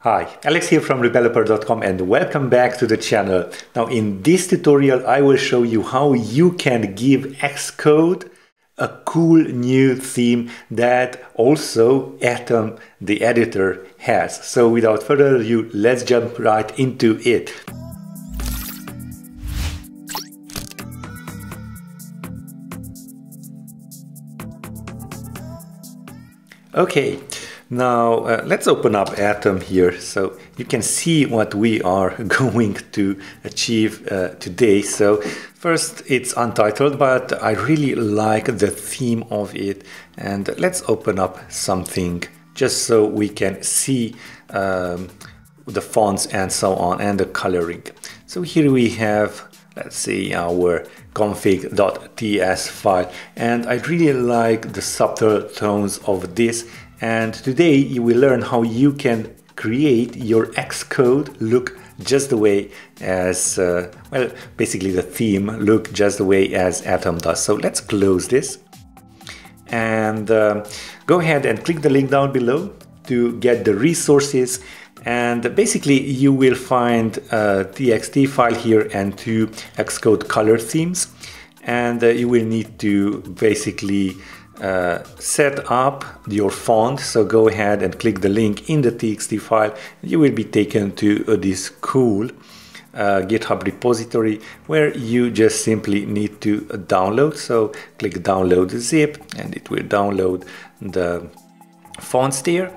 Hi, Alex here from Rebeloper.com and welcome back to the channel. Now in this tutorial I will show you how you can give Xcode a cool new theme that also Atom, the editor, has. So without further ado, let's jump right into it. Okay. Now let's open up Atom here so you can see what we are going to achieve today. So first, it's untitled, but I really like the theme of it, and let's open up something just so we can see the fonts and so on and the coloring. So here we have, let's see, our config.ts file, and I really like the subtle tones of this. And today you will learn how you can create your Xcode look just the way as, well, basically the theme look just the way as Atom does. So let's close this and go ahead and click the link down below to get the resources. And basically you will find a txt file here and two Xcode color themes. And you will need to basically set up your font. So go ahead and click the link in the txt file. You will be taken to this cool GitHub repository where you just simply need to download. So click download zip and it will download the fonts there.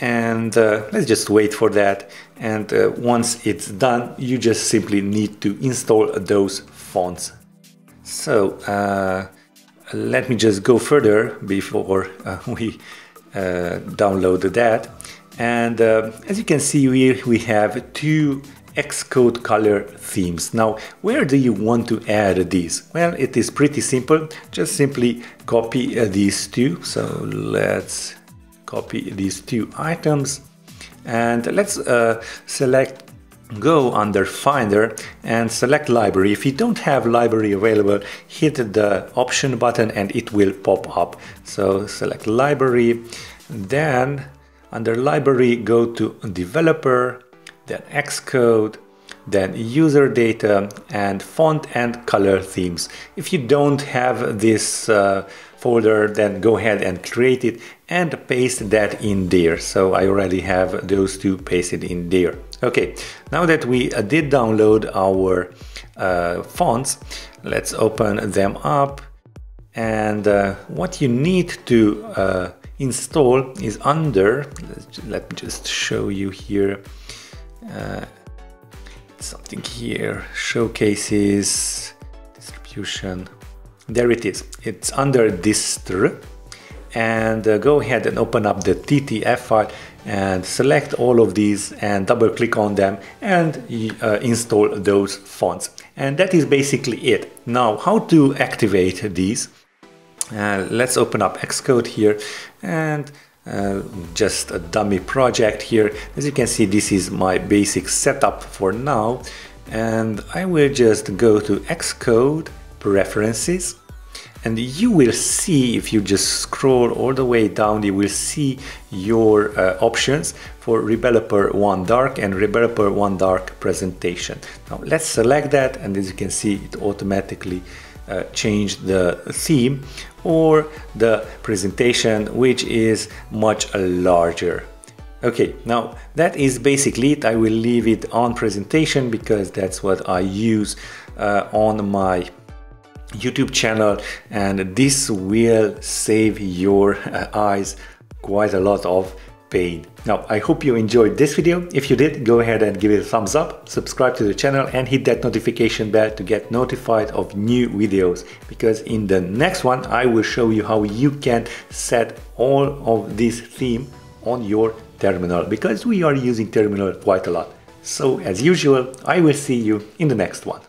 And let's just wait for that. And once it's done, you just simply need to install those fonts. So let me just go further before we download that. And as you can see, we have two Xcode color themes. Now, where do you want to add these? Well, it is pretty simple. Just simply copy these two. So let's copy these two items and let's go under Finder and select library. If you don't have library available, hit the option button and it will pop up. So select library, then under library go to developer, then Xcode, then user data and font and color themes. If you don't have this folder, then go ahead and create it and paste that in there. So I already have those two pasted in there. Okay, now that we did download our fonts, let's open them up. And what you need to install is under, let me just show you here, something here, showcases, distribution, there it is. It's under distr, and go ahead and open up the TTF file and select all of these and double click on them and install those fonts. And that is basically it. Now, how to activate these? Let's open up Xcode here and just a dummy project here. As you can see, this is my basic setup for now. And I will just go to Xcode Preferences. And you will see, if you just scroll all the way down, you will see your options for Rebeloper 1 Dark and Rebeloper 1 Dark Presentation. Now let's select that, and as you can see, it automatically changed the theme or the presentation, which is much larger. Okay, now that is basically it. I will leave it on presentation because that's what I use on my YouTube channel, and this will save your eyes quite a lot of pain. Now, I hope you enjoyed this video. If you did, go ahead and give it a thumbs up, subscribe to the channel and hit that notification bell to get notified of new videos, because in the next one I will show you how you can set all of this theme on your terminal, because we are using terminal quite a lot. So as usual, I will see you in the next one.